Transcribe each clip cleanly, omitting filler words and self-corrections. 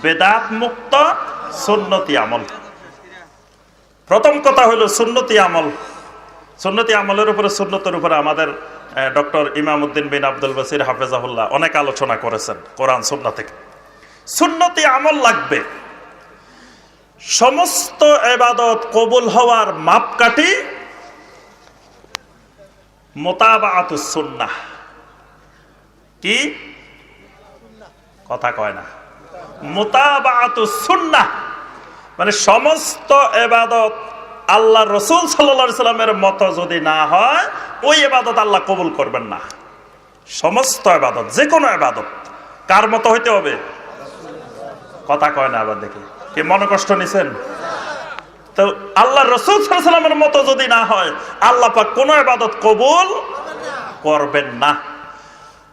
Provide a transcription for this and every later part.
বেদাত মুক্ত সুন্নতি আমল। প্রথম কথা হলো সুন্নতি আমল। সুন্নতি আমলের উপরে, সুন্নতের উপরে আমাদের ডক্টর ইমামউদ্দিন বিন আব্দুল বাসির হাফেজাহুল্লাহ অনেক আলোচনা করেছেন কোরআন সুন্নাহ থেকে। সুন্নতি আমল লাগবে। সমস্ত ইবাদত কবুল হওয়ার মাপকাঠি মুতাবাআতুস সুন্নাহ। কি কথা কয় না? মুতাবাআতুস সুন্নাহ মানে সমস্ত ইবাদত আল্লাহ রাসূল সাল্লাল্লাহু আলাইহি সাল্লামের মতো যদি না হয়, ওই ইবাদত আল্লাহ কবুল করবেন না। সমস্ত ইবাদত, যে কোনো ইবাদত কার মতো হইতে হবে? কথা কয় না। আবার দেখি কি মনে কষ্ট নিছেন? তো আল্লাহ রাসূল সাল্লাল্লাহু আলাইহি সাল্লামের মতো যদি না হয়, আল্লাহ পাক কোন ইবাদত কবুল করবেন না।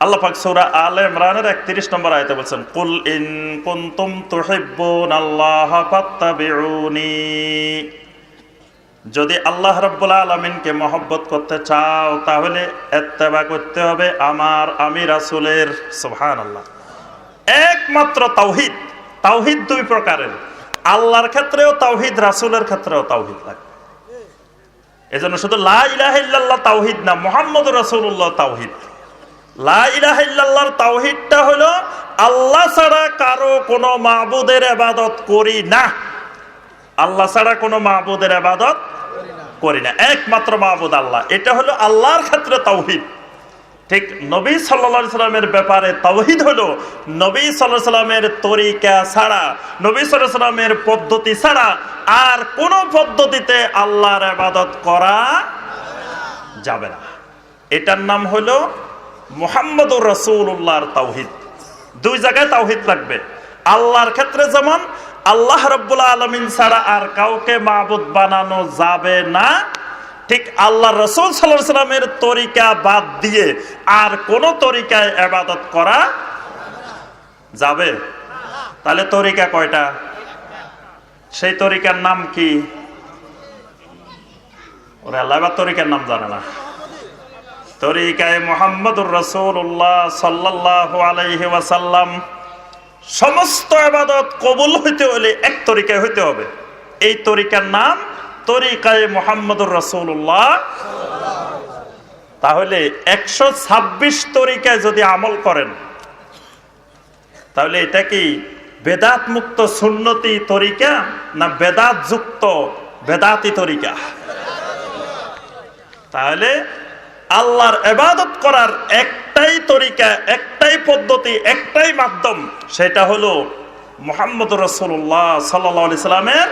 আল্লাহ পাক সূরা আলে ইমরানের 31 নম্বর আয়াতে বলেন, কুল ইন কুনতুম তুহিব্বুনাল্লাহ ফাত্তাবিউনি। যদি আল্লাহ রাব্বুল আলামিনকে মহব্বত করতে চাও তাহলে ইত্তেবা করতে হবে আমি রাসূলের। সুবহানাল্লাহ। একমাত্র তাওহীদ। তাওহীদ দুই প্রকারের, আল্লাহর ক্ষেত্রেও তাওহীদ, রাসূলের ক্ষেত্রেও তাওহীদ লাগবে। এজন্য শুধু লা ইলাহা ইল্লাল্লাহ তাওহীদ না, মুহাম্মদুর রাসূলুল্লাহ তাওহীদ। লা ইলাহা ইল্লাল্লাহর তাওহীদটা হলো আল্লাহ ছাড়া কারো কোনো মাবুদের ইবাদত করি না। আল্লাহ ছাড়া কোনো মাবুদের ইবাদত করি না, একমাত্র মাবুদ আল্লাহ। এটা হলো আল্লাহর ক্ষেত্রে তাওহীদ। ঠিক নবী সাল্লাল্লাহু আলাইহি সাল্লামের ব্যাপারে তাওহীদ হলো নবী সাল্লাল্লাহু আলাইহি সাল্লামের তরিকা ছাড়া, নবী সাল্লাল্লাহু আলাইহি সাল্লামের পদ্ধতি ছাড়া আর কোন পদ্ধতিতে আল্লাহর ইবাদত করা যাবে না। এটার নাম হলো মুহাম্মদুর রাসূলুল্লাহর তাওহীদ। দুই জায়গায় তাওহীদ লাগবে। আল্লাহর ক্ষেত্রে যেমন আল্লাহ রাব্বুল আলামিন ছাড়া আর কাউকে মাবুদ বানানো যাবে না, ঠিক আল্লাহ রাসূল সাল্লাল্লাহু আলাইহি সাল্লামের তরিকা বাদ দিয়ে আর কোন তরিকায় ইবাদত করা যাবে? তাহলে তরিকা কয়টা? সেই তরিকার নাম কি? ওরে আল্লাহ, এবার তরিকার নাম জানে না। তরিকায়ে মুহাম্মদুর রাসূলুল্লাহ সাল্লাল্লাহু আলাইহি ওয়াসাল্লাম। সমস্ত ইবাদত কবুল হইতে হলে এক তরিকায় হইতে হবে। এই তরিকার নাম তরিকায়ে মুহাম্মদুর রাসূলুল্লাহ। তাহলে 126 তরিকায় যদি আমল করেন, তাহলে এটা কি বেদাত মুক্ত সুন্নতি তরিকা না বেদাত যুক্ত বেদাতি তরিকা? তাহলে আল্লাহর ইবাদত করার একটাই তরিকা, একটাই পদ্ধতি, একটাই মাধ্যম, সেটা হলো মুহাম্মদুর রাসূলুল্লাহ সাল্লাল্লাহু আলাইহি সাল্লামের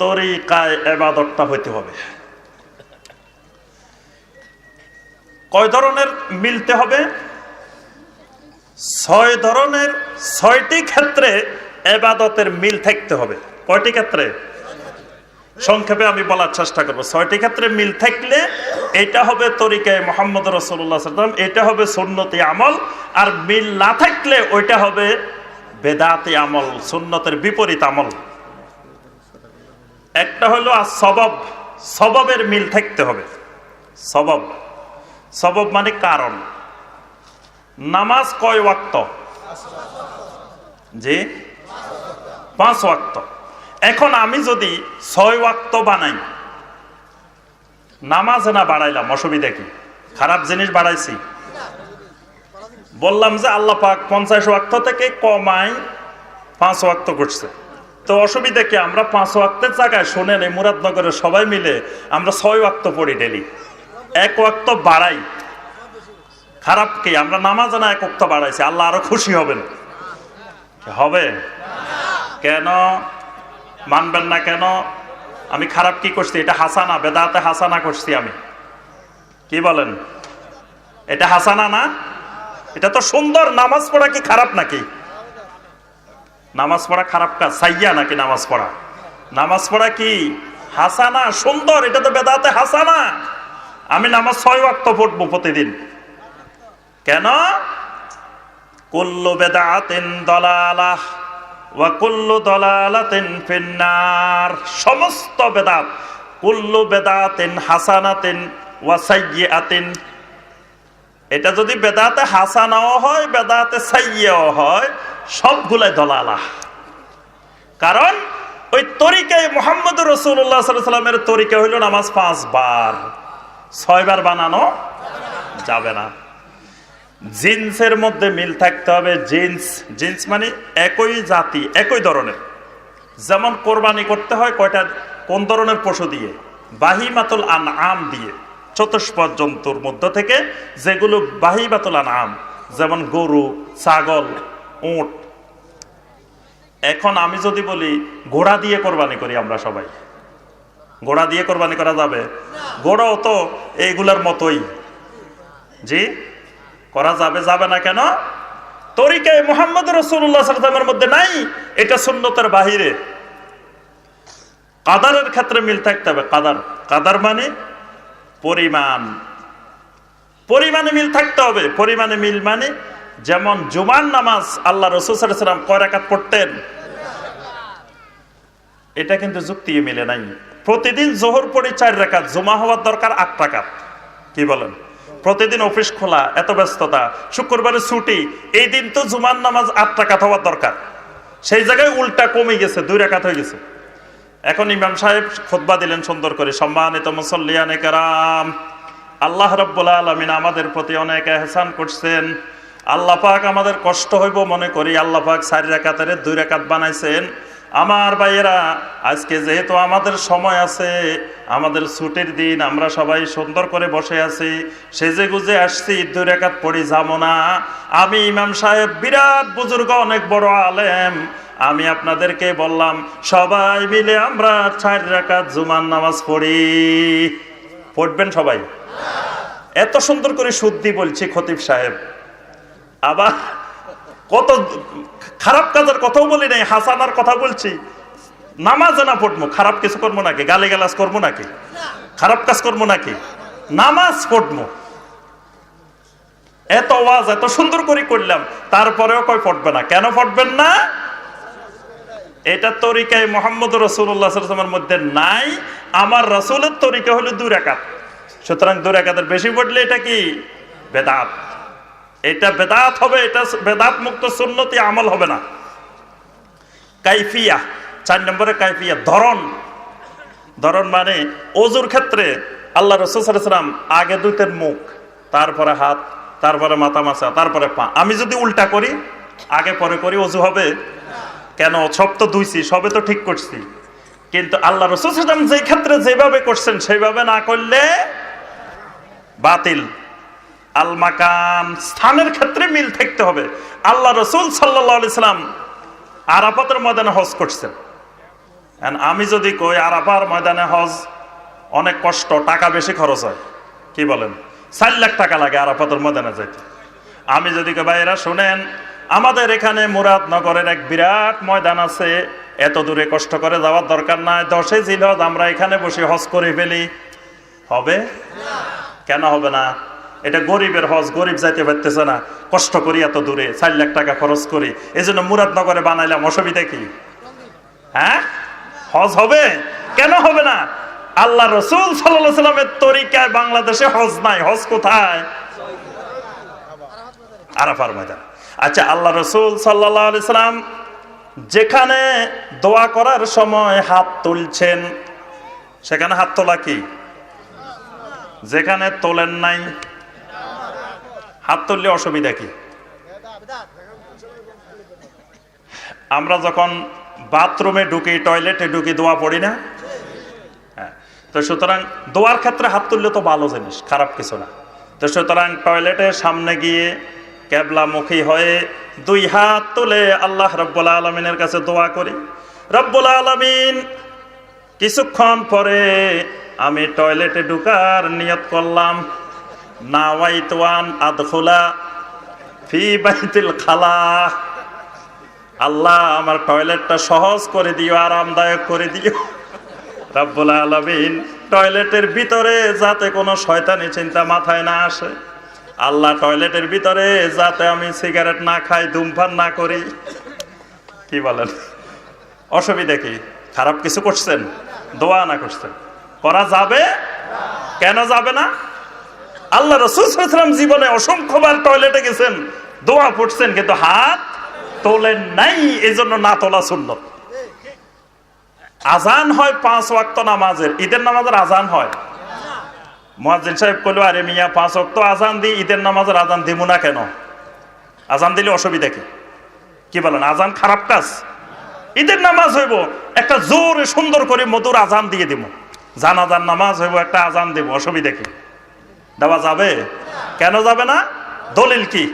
তরিকায় ইবাদতটা হইতে হবে। কয় ধরনের মিলতে হবে? 6 ধরনের, 6টি ক্ষেত্রে ইবাদতের মিল থাকতে হবে। কয়টি ক্ষেত্রে? সংক্ষেপে আমি বলার চেষ্টা করব। 6টি ক্ষেত্রে মিল থাকলে এটা হবে তরিকায়ে মুহাম্মদুর রাসূলুল্লাহ সাল্লাল্লাহু আলাইহি ওয়াসাল্লাম, এটা হবে সুন্নতি আমল। আর মিল না থাকলে ওইটা হবে বেদাতি আমল, সুন্নতের বিপরীত আমল। একটা হলো সবব। সববের মিল থাকতে হবে। সবব, সবব মানে কারণ। নামাজ কয় ওয়াক্ত? জি, 5 ওয়াক্ত। এখন আমি যদি 6 ওয়াক্ত বানাই, নামাজ না বাড়াইলাম, অসুবিধা কি? খারাপ জিনিস বাড়াইছি? বললাম যে আল্লাহ পাক 50 ওয়াক্ত থেকে কমাই 5 ওয়াক্ত করছে, তো অসুবিধা কি? আমরা 5 ওয়াক্তের জায়গায়, শোনেন, এই মুরাদনগরের সবাই মিলে আমরা 6 ওয়াক্ত পড়ি ডেলি। 1 ওয়াক্ত বাড়াই, খারাপ কি? আমরা নামাজ না 1 ওয়াক্ত বাড়াইছি, আল্লাহ আরো খুশি হবেন? হবে কেন? মানবেন না কেন? আমি খারাপ কি করছি? এটা হাসানা, বেদাতে হাসানা করছি আমি। কি বলেন? এটা হাসানা না? এটা তো সুন্দর। নামাজ পড়া কি খারাপ নাকি? নামাজ পড়া খারাপ কাজ? সাইয়া নাকি নামাজ পড়া? নামাজ পড়া কি হাসানা, সুন্দর। এটা তো বেদাতে হাসানা। আমি নামাজ 6 ওয়াক্ত পড়বো প্রতিদিন। কেন? কুল্লু বেদাতিন দালালাহ ওয়া কুল্লু দালালাতিন ফিন্নার। সমস্ত বেদাত, কুল্লু বেদাতিন হাসানাতিন ওয়া সাইয়্যাতিন। এটা যদি বেদাতে হাসানাও হয়, বেদাতে সাইয়্যাও হয়, সবগুলাই দলালাহ। কারণ ওই তরিকায় মুহাম্মদ রাসূলুল্লাহ সাল্লাল্লাহু আলাইহি ওয়াসাল্লামের তরিকা হইল নামাজ 5 বার, 6 বার বানানো যাবে না। জিন্সের মধ্যে মিল থাকতে হবে। জিন্স মানে একই জাতি, একই ধরনের। যেমন কোরবানি করতে হয় কয়টা, কোন ধরনের পশু দিয়ে? বাহিমাতুল আনআম দিয়ে, চতুষ্পদ জন্তুর মধ্য থেকে যেগুলো বাহিমাতুল আনআম, যেমন গরু, ছাগল, উট। এখন আমি যদি বলি ঘোড়া দিয়ে কোরবানি করি, আমরা সবাই ঘোড়া দিয়ে কোরবানি করা যাবে? ঘোড়াও তো এইগুলার মতোই, জি করা যাবে? যাবে না কেন? তরিকায় মুহাম্মদ রাসূলুল্লাহ সাল্লাল্লাহু আলাইহি ওয়াসাল্লামের মধ্যে নাই, এটা সুন্নতের বাহিরে। কাদারের ক্ষেত্রে মিল থাকতে হবে। কাদার মানে পরিমাণ, পরিমাণে মিল থাকতে হবে। পরিমাণে মিল মানে যেমন জুমার নামাজ আল্লাহ রাসূল সাল্লাল্লাহু আলাইহি ওয়াসাল্লাম কয় রাকাত পড়তেন? এটা কিন্তু যুক্তি মিলে নাই। প্রতিদিন যোহর পড়ি 4 রাকাত, জুমা হওয়ার দরকার 8 রাকাত। কি বলেন? প্রতিদিন অফিস খোলা, এত ব্যস্ততা, শুক্রবারে ছুটি, এই দিন তো জুমার নামাজ 8 রাকাত হওয়ার দরকার। সেই জায়গায় উল্টা কমে গেছে, 2 রাকাত হয়ে গেছে। এখন ইমাম সাহেব খুতবা দিলেন সুন্দর করে, সম্মানিত মুসল্লিয়ানে কেরাম, আল্লাহ রাব্বুল আলামিন আমাদের প্রতি অনেক ইহসান করছেন। আল্লাহ পাক আমাদের কষ্ট হইব মনে করি আল্লাহ পাক 4 রাকাতের 2 রাকাত বানাইছেন। আমার ভাইয়েরা, আজকে যেহেতু আমাদের সময় আছে, আমাদের ছুটির দিন, আমরা সবাই সুন্দর করে বসে আছি, সেজে গুজে আসছি, 2 রাকাত পড়ি যাবো না। আমি ইমাম সাহেব বিরাট বুজুর্গ, অনেক বড় আলেম, আমি আপনাদেরকে বললাম সবাই মিলে আমরা 4 রাকাত জুমার নামাজ পড়ি। পড়বেন সবাই? এত সুন্দর করে শুদ্ধি বলছি খতিব সাহেব, আবার কত খারাপ কাজের কথাও বলি নাই, হাসানার কথা বলছি। নামাজে না পড়বো, খারাপ কিছু করবো নাকি? গালিগালাজ করবো নাকি? খারাপ কাজ করবো নাকি? নামাজ পড়বো। এত ওয়াজ এত সুন্দর করে করলাম, তারপরেও কই পড়বে না। কেন পড়বেন না? এটা তরিকায় মুহাম্মদ রাসূলুল্লাহ সাল্লাল্লাহু আলাইহি ওয়াসাল্লামের মধ্যে নাই। আমার রাসূলের তরিকা হলো 2 রাকাত। সুতরাং 2 রাকাতের বেশি পড়লে এটা কি? বেদাত। এটা বেদাত হবে, এটা বেদাত মুক্ত সুন্নতি আমল হবে না। কাইফিয়া, 4 নম্বরে কাইফিয়া, ধরন মানে ওযুর ক্ষেত্রে আল্লাহ রাসূল সাল্লাল্লাহু আলাইহি ওয়াসাল্লাম আগে দুইতেন মুখ, তারপরে হাত, তারপরে মাথা মাসা, তারপরে পা। আমি যদি উল্টা করি, আগে পরে করি, ওযু হবে? কেন? সব তো ধুইছি, সবে তো ঠিক করছি। কিন্তু আল্লাহ রাসূল সাল্লাল্লাহু আলাইহি ওয়াসাল্লাম যে ক্ষেত্রে যেভাবে করছেন সেইভাবে না করলে বাতিল। আল মাকান, স্থানের ক্ষেত্রে মিল থাকতে হবে। আল্লাহ রাসূল সাল্লাল্লাহু আলাইহি ওয়াসাল্লাম আরাফাতের ময়দানে হজ করছেন। আমি যদি কই আরাফার ময়দানে হজ অনেক কষ্ট, টাকা বেশি খরচ হয়, কি বলেন? 4 লাখ টাকা লাগে আরাফাতের ময়দানে যাইতে। আমি যদি কই ভাইরা শুনেন, আমাদের এখানে মুরাদনগরের এক বিরাট ময়দান আছে, এত দূরে কষ্ট করে যাওয়ার দরকার নাই, 10 জিলহজ আমরা এখানে বসে হজ করে ফেলি, হবে? কেন হবে না? এটা গরিবের হজ, গরিব যাইতে পারতেছে না, কষ্ট করি এত দূরে 4 লাখ টাকা খরচ করি, এই জন্য মুরাদনগরে বানাইলাম, অসুবিধা কি? হ্যাঁ, হজ হবে? কেন হবে না? আল্লাহ রাসূল সাল্লাল্লাহু আলাইহি ওয়াসাল্লামের তরিকায় বাংলাদেশে হজ নাই। হজ কোথায়? আরাফার ময়দান। আচ্ছা, আল্লাহ রাসূল সাল্লাল্লাহু আলাইহি ওয়াসাল্লাম যেখানে দোয়া করার সময় হাত তুলছেন, সেখানে হাত তোলা কি? যেখানে তোলেন নাই, হাত তুললে অসুবিধা কি? আমরা যখন বাথরুমে ঢুকি, টয়লেটে ঢুকি, দোয়া পড়ি না? হ্যাঁ। তো সুতরাং দোয়ার ক্ষেত্রে হাত তুললে তো ভালো জিনিস, খারাপ কিছু না। তো সুতরাং টয়লেটের সামনে গিয়ে কেবলামুখী হয়ে 2 হাত তুলে আল্লাহ রাব্বুল আলামিনের কাছে দোয়া করি। রাব্বুল আলামিন, কিছুক্ষণ পরে আমি টয়লেটে ঢুকার নিয়ত করলাম, নাওয়াইতু আন আদখুলা ফি বাইতিল খালা। আল্লাহ, আমার টয়লেটটা সহজ করে দিও, আরামদায়ক করে দিও। রাব্বুল আলামিন, টয়লেটের ভিতরে যাতে কোনো শয়তানি চিন্তা মাথায় না আসে, আল্লাহ টয়লেটের ভিতরে যাতে আমি সিগারেট না খাই, ধূমপান না করি। কি বলেন? অসুবিধা কি? খারাপ কিছু করছেন? দোয়া না করছেন? করা যাবে? কেন যাবে না? আল্লাহ রাসূল সাল্লাল্লাহু আলাইহি ওয়াসাল্লাম জীবনে অসংখ্যবার টয়লেটে গেছেন, দোয়া পড়ছেন, কিন্তু হাত তোলেন নাই, এজন্য না তোলা সুন্নত। আজান হয় 5 ওয়াক্ত নামাজের, ঈদের নামাজের আজান হয়। মুয়াজ্জিন সাহেব কইলো, আরে মিয়া 5 ওয়াক্ত আজান দি, ঈদের নামাজের আজান দিমু না কেন? আজান দিলে অসুবিধা কি বলেন? আজান খারাপ কাজ? ঈদের নামাজ হইব, একটা জোরে সুন্দর করে মধুর আজান দিয়ে দিব। জানাজার নামাজ হইব, একটা আজান দিব, অসুবিধা কি? দেওয়া যাবে? কেন যাবে না? দলিল কি?